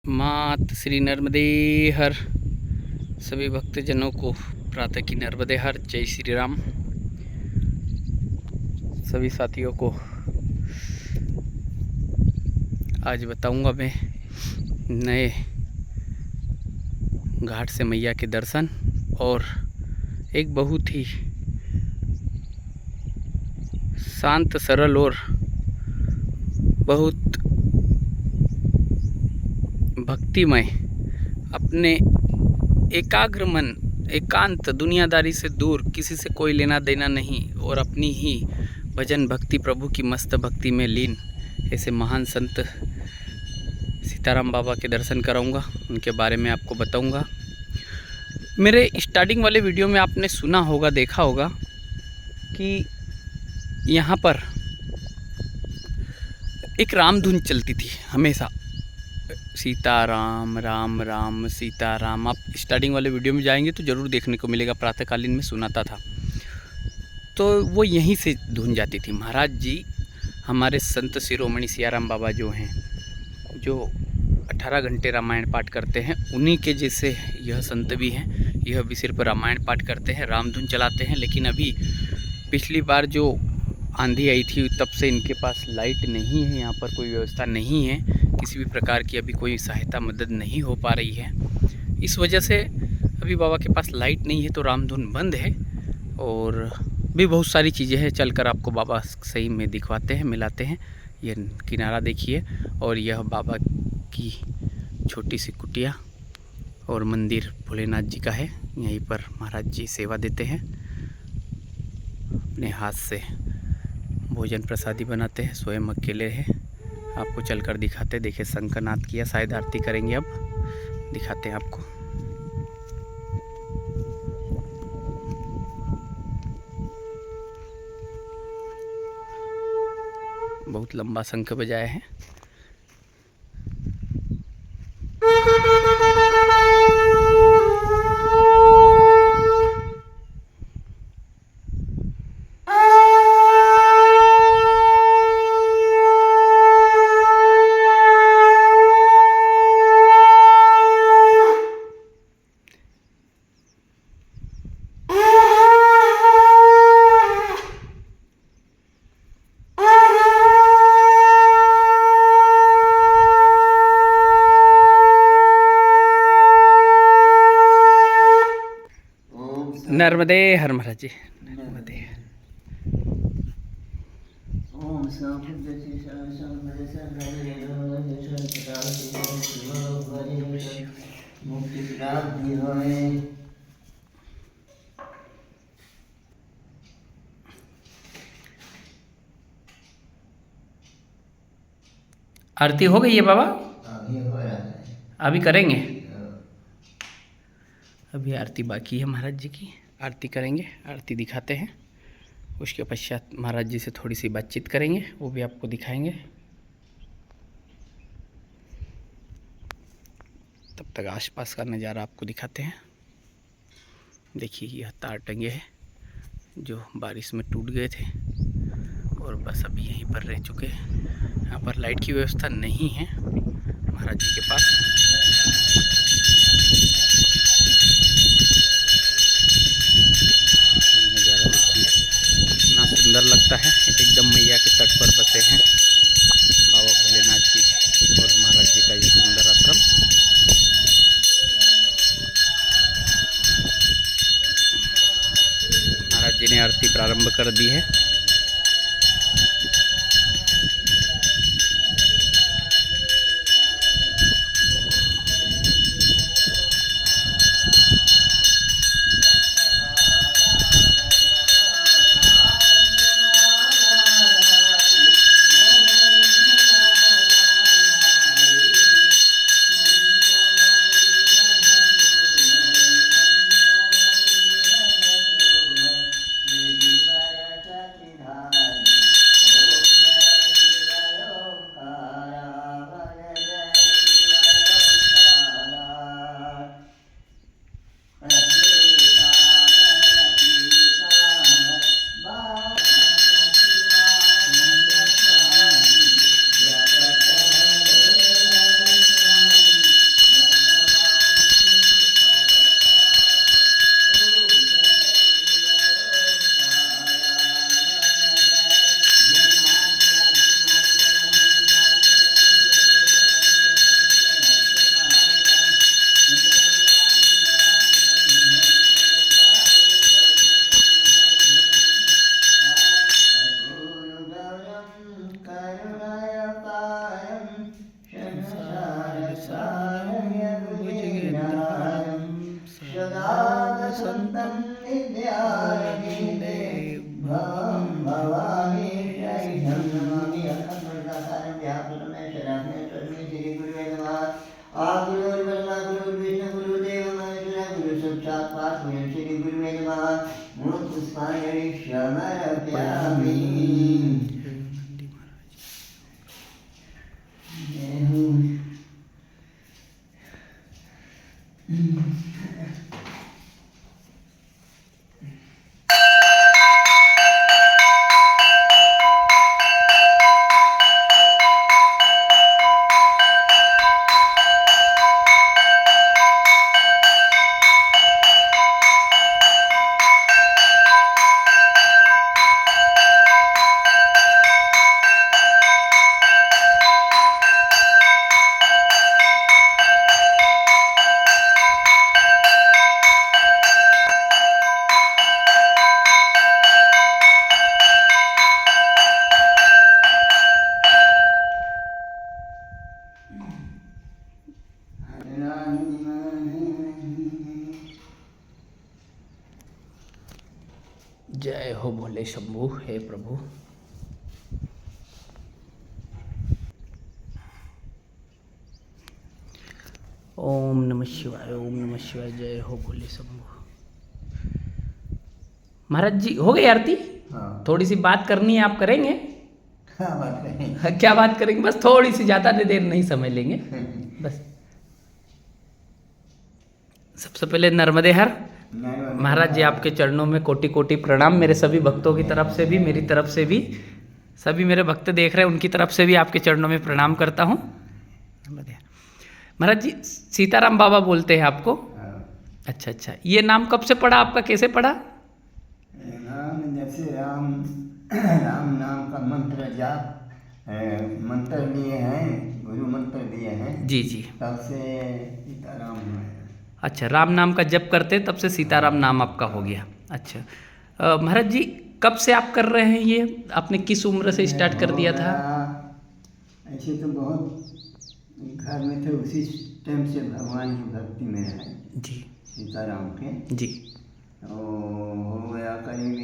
मात श्री नर्मदे हर। सभी भक्तजनों को प्रातः की नर्मदे हर। जय श्री राम। सभी साथियों को आज बताऊंगा मैं नए घाट से मैया के दर्शन और एक बहुत ही शांत सरल और बहुत भक्तिमय, अपने एकाग्र मन, एकांत, दुनियादारी से दूर, किसी से कोई लेना देना नहीं और अपनी ही भजन भक्ति, प्रभु की मस्त भक्ति में लीन ऐसे महान संत सीताराम बाबा के दर्शन कराऊंगा, उनके बारे में आपको बताऊंगा। मेरे स्टार्टिंग वाले वीडियो में आपने सुना होगा, देखा होगा कि यहाँ पर एक राम धुन चलती थी हमेशा, सीताराम राम राम सीताराम। आप स्टार्टिंग वाले वीडियो में जाएंगे तो ज़रूर देखने को मिलेगा, प्रातःकालीन में सुनाता था। तो वो यहीं से धुन जाती थी। महाराज जी हमारे संत शिरोमणि सियाराम बाबा जो हैं, जो 18 घंटे रामायण पाठ करते हैं, उन्हीं के जैसे यह संत भी हैं। यह भी सिर्फ रामायण पाठ करते हैं, राम धुन चलाते हैं। लेकिन अभी पिछली बार जो आंधी आई थी तब से इनके पास लाइट नहीं है, यहाँ पर कोई व्यवस्था नहीं है, किसी भी प्रकार की अभी कोई सहायता मदद नहीं हो पा रही है। इस वजह से अभी बाबा के पास लाइट नहीं है, तो रामधुन बंद है। और भी बहुत सारी चीज़ें हैं, चलकर आपको बाबा सही में दिखवाते हैं, मिलाते हैं। ये किनारा देखिए, और यह बाबा की छोटी सी कुटिया और मंदिर भोलेनाथ जी का है। यहीं पर महाराज जी सेवा देते हैं, अपने हाथ से भोजन प्रसादी बनाते हैं, स्वयं अकेले हैं। आपको चलकर दिखाते। देखिए शंखनाद किया, शायद आरती करेंगे, अब दिखाते हैं आपको। बहुत लंबा शंख बजाया है। नर्मदे हर महाराज जी, नर्मदे। आरती हो गई है बाबा? अभी करेंगे, अभी आरती बाकी है महाराज जी की। आरती करेंगे, आरती दिखाते हैं। उसके पश्चात महाराज जी से थोड़ी सी बातचीत करेंगे, वो भी आपको दिखाएंगे। तब तक आसपास का नज़ारा आपको दिखाते हैं। देखिए यह तार टंगे हैं जो बारिश में टूट गए थे और बस अभी यहीं पर रह चुके हैं। यहाँ पर लाइट की व्यवस्था नहीं है महाराज जी के पास। नज़ारा देखिए कितना सुंदर लगता है। एकदम मैया के तट पर बसे हैं बाबा भोलेनाथ जी और महाराज जी का ये सुंदर आश्रम। महाराज जी ने आरती प्रारंभ कर दी है। जय हो भोले शंभू, हे प्रभु। ओम नमः शिवाय, ओम नमः शिवाय, जय हो भोले शंभू। महाराज जी हो गई आरती? हाँ। थोड़ी सी बात करनी है, आप करेंगे? क्या बात करेंगे? क्या बात करेंगे? बस थोड़ी सी, ज़्यादा देर नहीं समय लेंगे बस। सबसे पहले नर्मदे हर महाराज जी, आपके चरणों में कोटि कोटि प्रणाम। मेरे सभी भक्तों की तरफ से भी, मेरी तरफ से भी, सभी मेरे भक्त देख रहे हैं उनकी तरफ से भी आपके चरणों में प्रणाम करता हूँ। महाराज जी, सीताराम बाबा बोलते हैं आपको? अच्छा अच्छा, ये नाम कब से पड़ा आपका, कैसे पड़ा? नाम जैसे राम राम नाम का मंत्र जाप मंत्र लिए हैं, गुरु मंत्र दिए हैं। जी जी। तब से सीताराम हुए। अच्छा, राम नाम का जप करते तब से सीताराम नाम आपका हो गया। अच्छा महाराज जी, कब से आप कर रहे हैं ये? आपने किस उम्र से स्टार्ट कर दिया था? ऐसे तो बहुत घर में थे, उसी टाइम से भगवान की भक्ति में है जी, सीताराम के जी। तो हो गया करीब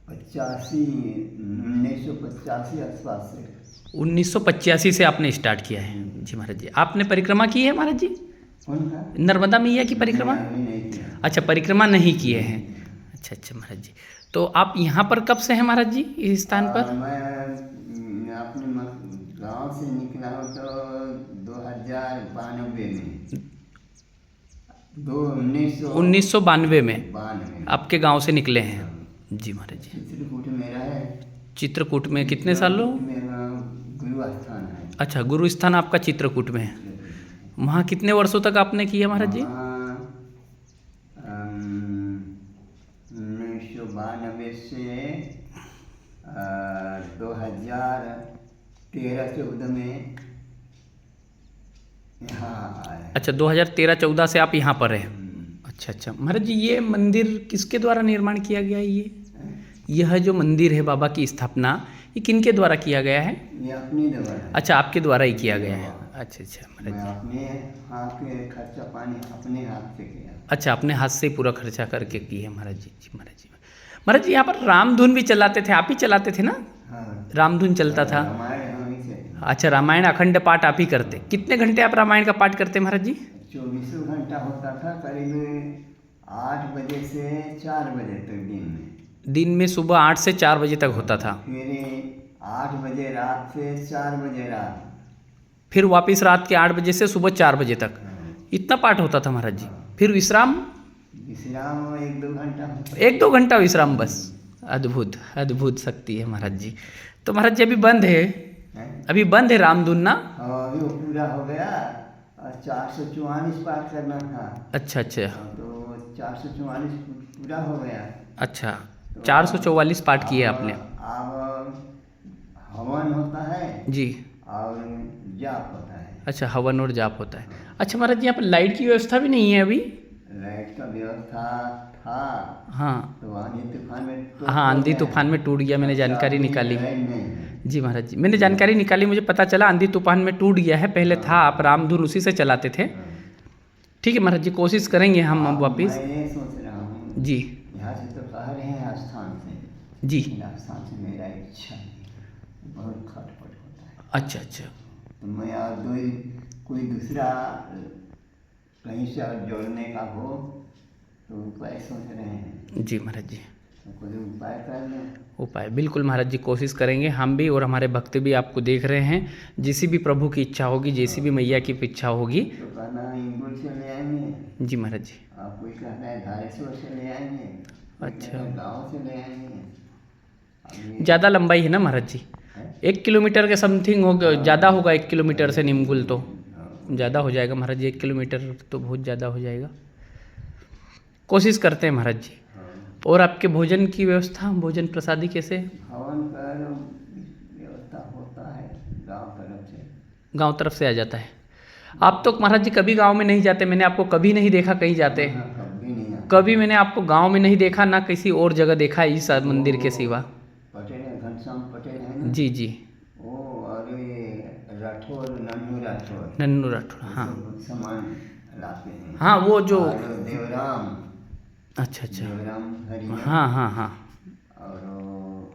1985 आसपास से। 1985 से आपने स्टार्ट किया है जी महाराज जी। आपने परिक्रमा की है महाराज जी? कौन सा? नर्मदा मैया की परिक्रमा? नहीं किया। अच्छा, परिक्रमा नहीं किए हैं। अच्छा अच्छा महाराज जी, तो आप यहाँ पर कब से हैं महाराज जी, इस स्थान पर? मैं अपने गांव से निकला हूँ तो 2092 में, 1992 में आपके गांव से निकले हैं जी महाराज जी। चित्रकूट मेरा है। चित्रकूट में कितने सालों? मेरा गुरु स्थान है। अच्छा, गुरु स्थान आपका चित्रकूट में है। वहाँ कितने वर्षों तक आपने किया महाराज जी? 1992 से 2013-14 में यहाँ आए। अच्छा, 2013-14 से आप यहाँ पर हैं। अच्छा अच्छा महाराज जी, ये मंदिर किसके द्वारा निर्माण किया गया है? यह जो मंदिर है बाबा की स्थापना, ये किनके द्वारा किया गया है? ये अपनी द्वारा। अच्छा, आपके द्वारा ही किया गया है। अच्छा अच्छा महाराज जी, अपने हाथ के खर्चा पानी अपने हाथ से किया। अच्छा, अपने हाथ से ही पूरा खर्चा करके की है महाराज जी। जी महाराज जी, महाराज जी यहाँ पर रामधुन भी चलाते थे, आप ही चलाते थे ना? हाँ, रामधुन चलता था। अच्छा, रामायण अखंड पाठ आप ही करते? कितने घंटे आप रामायण का पाठ करते महाराज जी? 24 घंटा होता था, करीब 8 बजे से 4 बजे तक दिन में सुबह 8 से 4 बजे तक होता था। फिर 8 बजे रात से 4 बजे रात, फिर वापस रात के 8 बजे से सुबह 4 बजे तक इतना पाठ होता था महाराज जी। फिर विश्राम 1-2 घंटा, 1-2 घंटा विश्राम बस। अद्भुत अद्भुत शक्ति है महाराज जी। तो महाराज जी अभी बंद है, अभी बंद है रामधुन ना? अभी वो पूरा हो गया और 444 पाठ करना था। अच्छा अच्छा, तो 444 पूरा हो गया। अच्छा, 444 पाठ किए आपने? अब हवन होता है जी, और जाप होता है। अच्छा, हवन और जाप होता है। अच्छा महाराज जी, यहाँ पर लाइट की व्यवस्था भी नहीं है अभी? लाइट का व्यवस्था था। हाँ तो आंधी तूफान में हाँ, आंधी तूफान में टूट गया, मैंने जानकारी निकाली जी महाराज जी। मैंने जानकारी निकाली, मुझे पता चला आंधी तूफान में टूट गया है। पहले था, आप रामधुन उसी से चलाते थे। ठीक है महाराज जी, कोशिश करेंगे हम अब वापिस। मैं सोच रहा हूँ जी, यहाँ से तो कह रहे हैं स्थान से जी, स्थान से मेरा इच्छा बहुत खटपट होता है। अच्छा अच्छा, तो मैं और कोई दूसरा कहीं से और जोड़ने का हो तो उपाय सोच रहे हैं जी महाराज जी। कुछ उपाय कर लें। उपाय बिल्कुल महाराज जी कोशिश करेंगे हम भी, और हमारे भक्त भी आपको देख रहे हैं। जैसी भी प्रभु की इच्छा होगी, जैसी भी मैया की इच्छा होगी। तो कहना इंदौर से ले आएंगे, जी महाराज जी। आप कोई कहना है धारेश्वर से ले आएंगे, कोई अच्छा। कहना है गाँव से ले आएंगे। अब ये ज़्यादा लंबाई है ना महाराज जी? है? 1 किलोमीटर के समथिंग होगा, ज़्यादा होगा 1 किलोमीटर से निमगुल तो हाँ, ज़्यादा हो जाएगा महाराज जी। 1 किलोमीटर तो बहुत ज़्यादा हो जाएगा। कोशिश करते हैं महाराज जी। हाँ। और आपके भोजन की व्यवस्था, भोजन प्रसादी कैसे? हवन का व्यवस्था होता है गांव तरफ से। गांव तरफ से आ जाता है। आप तो महाराज जी कभी गांव में नहीं जाते, मैंने आपको कभी नहीं देखा कहीं जाते। हाँ, कभी नहीं आता। कभी मैंने आपको गांव में नहीं देखा, ना किसी और जगह देखा इस मंदिर के सिवा। पटेल है, घनश्याम पटेल है ना। जी जी। वो और ये राठौर, नन्नू राठौर, नन्नू राठौड़, ये हाँ सब सामान लाते हैं। हाँ वो जो, और देवराम, अच्छा अच्छा, देवराम हरिया, हाँ हाँ हाँ, और वो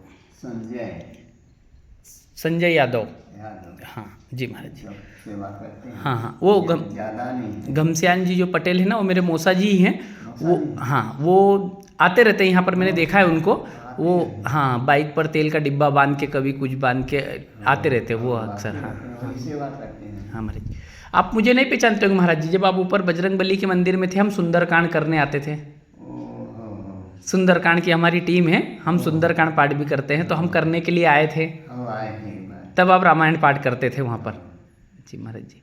संजय यादव, यादव, हाँ जी महाराज जी। सब सेवा करते हैं। हाँ हाँ वो ज़्यादा नहीं। घमश्यान जी जो पटेल है ना, वो मेरे मौसा जी ही हैं। वो हाँ वो आते रहते हैं यहाँ पर, मैंने देखा है उनको। वो हाँ बाइक पर तेल का डिब्बा बांध के, कभी कुछ बांध के आते रहते हैं वो अक्सर। हाँ वही सेवा करते हैं। हाँ महाराज जी। आप मुझे नहीं पहचानते होंगे महाराज जी, जब आप ऊपर बजरंगबली के मंदिर में थे, हम सुंदरकांड करने आते थे। सुंदरकांड की हमारी टीम है, हम सुंदरकांड पाठ भी करते हैं, तो हम करने के लिए आए थे। हम आए थे एक बार। तब आप रामायण पाठ करते थे वहाँ पर। जी महाराज जी।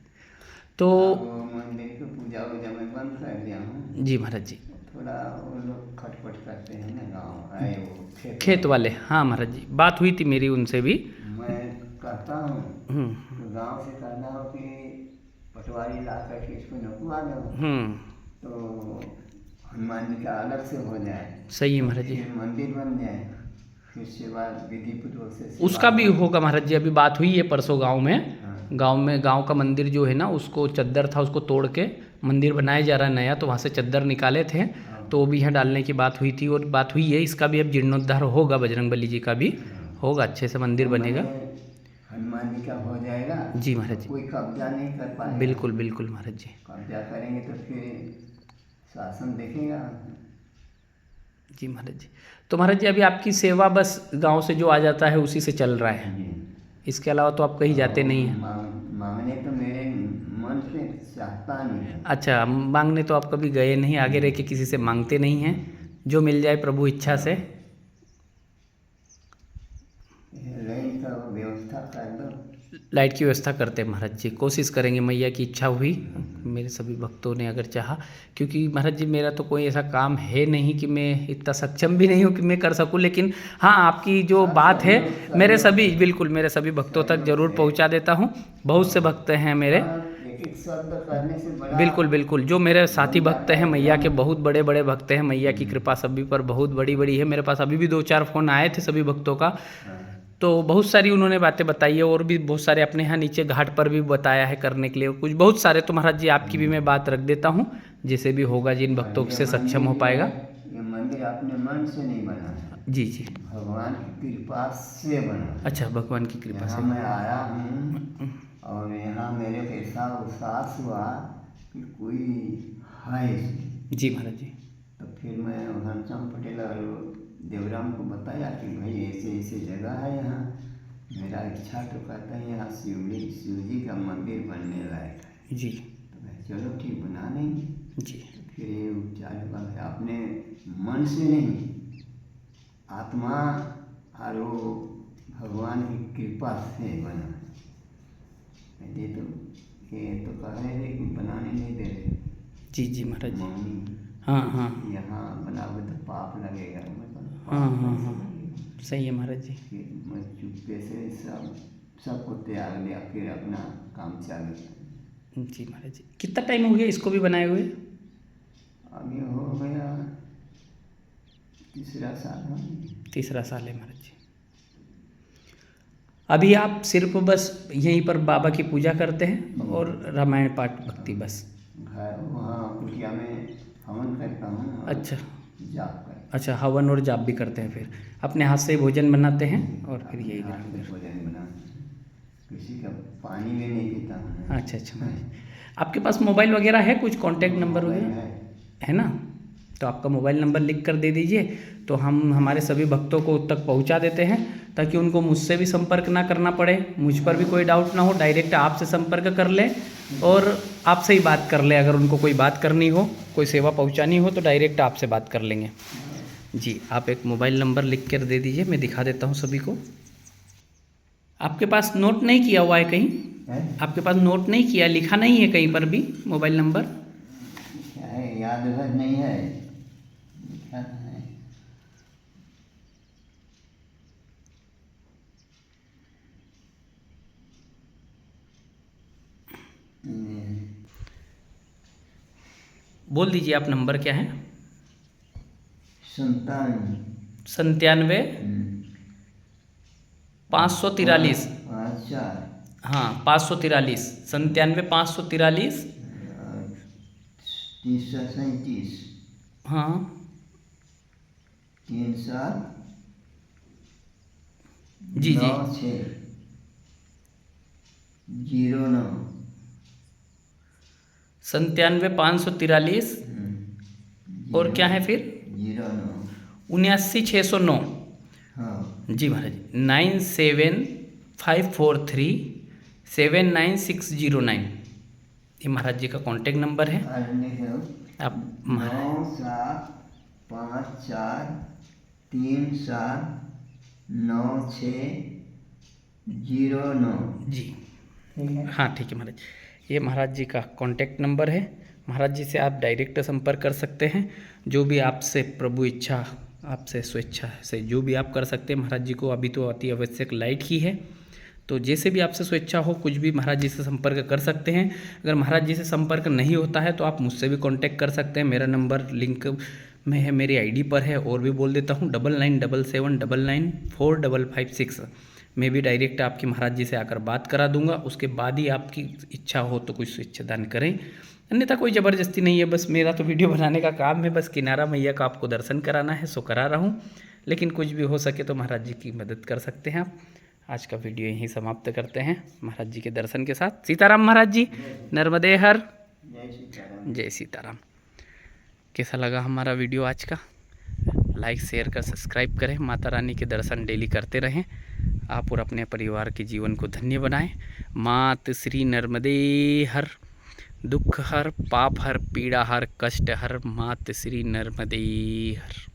तो वो मंदिर की पूजा वूजा में बंद कर दिया हूँ। जी महाराज जी। थोड़ा वो लोग खटपट करते हैं ना गाँव आए वो खेत वाले, हाँ महाराज जी, बात हुई थी मेरी उनसे भी। मैं कहता हूँ तो गाँव से कहना हो कि पटवारी ला करके इसको नपवा दो, तो हनुमान जी का अलग से हो जाए। सही है महाराज जी। फिर मंदिर बन जाए, फिर सेवा विधि पूर्वक से सेवा उसका भी होगा महाराज जी, अभी बात हुई है परसों गांव में। हाँ। गांव का मंदिर जो है ना, उसको चद्दर था, उसको तोड़ के मंदिर बनाया जा रहा है नया, तो वहाँ से चद्दर निकाले थे, तो वो भी यहाँ डालने की बात हुई थी। और बात हुई है इसका भी, अब जीर्णोद्धार होगा, बजरंगबली जी का भी होगा, अच्छे से मंदिर बनेगा। हनुमान जी का हो जाएगा जी महाराज तो जी। कोई कब्जा नहीं कर पाएगा। बिल्कुल बिल्कुल महाराज जी। कब्जा करेंगे तो फिर शासन देखेगा। जी महाराज जी। तो महाराज जी अभी आपकी सेवा बस गांव से जो आ जाता है उसी से चल रहा है, इसके अलावा तो आप कहीं जाते नहीं हैं? मांगने तो मेरे मन से चाहता नहीं है। अच्छा, मांगने तो आप कभी गए नहीं, आगे रह के किसी से मांगते नहीं हैं, जो मिल जाए प्रभु इच्छा से। लाइन का व्यवस्था कर दो। लाइट की व्यवस्था करते हैं महाराज जी, कोशिश करेंगे, मैया की इच्छा हुई, मेरे सभी भक्तों ने अगर चाहा। क्योंकि महाराज जी मेरा तो कोई ऐसा काम है नहीं कि मैं इतना सक्षम भी नहीं हूँ कि मैं कर सकूँ, लेकिन हाँ आपकी जो बात है मेरे सभी, बिल्कुल मेरे सभी भक्तों तक ज़रूर पहुँचा देता हूँ। बहुत से भक्त हैं मेरे, एक शब्द करने से बड़ा बिल्कुल बिल्कुल, जो मेरे साथी भक्त हैं मैया के, बहुत बड़े बड़े भक्त हैं। मैया की कृपा सभी पर बहुत बड़ी बड़ी है। मेरे पास अभी भी 2-4 फ़ोन आए थे सभी भक्तों का, तो बहुत सारी उन्होंने बातें बताई है, और भी बहुत सारे अपने यहाँ नीचे घाट पर भी बताया है करने के लिए कुछ बहुत सारे। तो महाराज जी आपकी भी मैं बात रख देता हूँ, जैसे भी होगा, जिन भक्तों से सक्षम हो पाएगा। ये मंदिर अपने मन से नहीं बना है, जी जी, भगवान की कृपा से बना। अच्छा, भगवान की कृपा यहाँ से। मैं आया हूँ और यहाँ मेरे को ऐसा एहसास हुआ कि कोई है इसमें। जी महाराज जी। तो फिर मैं घनश्याम पटेल और देवराम को बताया कि भाई ऐसे ऐसे जगह है यहाँ, मेरा इच्छा तो कहता है यहाँ शिव जी का मंदिर बनने लायक है। जी। तो मैं चलो ठीक बना लेंगे। जी। तो फिर ये उपचार है अपने मन से नहीं, आत्मा और वो भगवान की कृपा से बना। ये तो कह रहे थे कि बनाने नहीं दे रहे। जी जी महाराज जी। मम्मी, हाँ हाँ यहाँ बनाओगे तो पाप लगेगा। हाँ हाँ हाँ, सही है महाराज जी। फिर मैं चुपके से सबको त्याग दिया, फिर अपना काम चालू किया। जी महाराज जी। कितना टाइम हो गया इसको भी बनाए हुए? अभी हो गया तीसरा साल है। तीसरा साल है महाराज जी। अभी आप सिर्फ बस यहीं पर बाबा की पूजा करते हैं और रामायण पाठ भक्ति बस? घर वहाँ कुटिया में हवन करता हूँ। अच्छा जाप कर, अच्छा, हवन और जाप भी करते हैं, फिर अपने हाथ से भोजन बनाते हैं और फिर यही हाथ से ग्रहण भोजन बना, किसी का पानी भी नहीं पीता हूँ। अच्छा अच्छा महाराज। आपके पास मोबाइल वगैरह है, कुछ कांटेक्ट नंबर वगैरह है। है ना? तो आपका मोबाइल नंबर लिख कर दे दीजिए, तो हम हमारे सभी भक्तों को तक पहुंचा देते हैं, ताकि उनको मुझसे भी संपर्क ना करना पड़े, मुझ पर भी कोई डाउट ना हो, डायरेक्ट आपसे संपर्क कर ले और आपसे ही बात कर ले। अगर उनको कोई बात करनी हो, कोई सेवा पहुंचानी हो तो डायरेक्ट आपसे बात कर लेंगे। जी, आप एक मोबाइल नंबर लिख कर दे दीजिए, मैं दिखा देता हूँ सभी को। आपके पास नोट नहीं किया हुआ है कहीं? है? आपके पास नोट नहीं किया, लिखा नहीं है कहीं पर भी मोबाइल नंबर? क्या है, याद भर नहीं है, लिखा है। बोल दीजिए आप, नंबर क्या है? 97 543। अच्छा, हाँ, 543, 97 543। 337, हाँ 37 जी जी 9609। 97 543 और क्या है फिर? 09। 79609। हाँ जी महाराज, 9754379609, ये महाराज जी का कांटेक्ट नंबर है। और लिखो आप 9754379609। जी ठीक है। हाँ ठीक है महाराज, ये महाराज जी का कांटेक्ट नंबर है। महाराज जी से आप डायरेक्ट संपर्क कर सकते हैं, जो भी आपसे प्रभु इच्छा, आपसे स्वेच्छा से जो भी आप कर सकते हैं। महाराज जी को अभी तो अति आवश्यक लाइट ही है, तो जैसे भी आपसे स्वेच्छा हो कुछ भी महाराज जी से संपर्क कर सकते हैं। अगर महाराज जी से संपर्क नहीं होता है तो आप मुझसे भी कांटेक्ट कर सकते हैं। मेरा नंबर लिंक में है, मेरी आईडी पर है, और भी बोल देता हूँ 9977994556 मैं भी डायरेक्ट आपकी महाराज जी से आकर बात करा दूंगा। उसके बाद ही आपकी इच्छा हो तो कुछ स्वेच्छा दान करें, अन्यथा कोई ज़बरदस्ती नहीं है। बस मेरा तो वीडियो बनाने का काम है, बस किनारा मैया का आपको दर्शन कराना है, सो करा रहा हूँ। लेकिन कुछ भी हो सके तो महाराज जी की मदद कर सकते हैं आप। आज का वीडियो यहीं समाप्त करते हैं महाराज जी के दर्शन के साथ। सीताराम महाराज जी, नर्मदे हर, जय सीताराम। जय सीताराम। कैसा लगा हमारा वीडियो आज का? लाइक शेयर कर सब्सक्राइब करें। माता रानी के दर्शन डेली करते रहें आप, और अपने परिवार के जीवन को धन्य बनाएं। मात श्री नर्मदे हर, दुख हर, पाप हर, पीड़ा हर, कष्ट हर, मात श्री नर्मदे हर।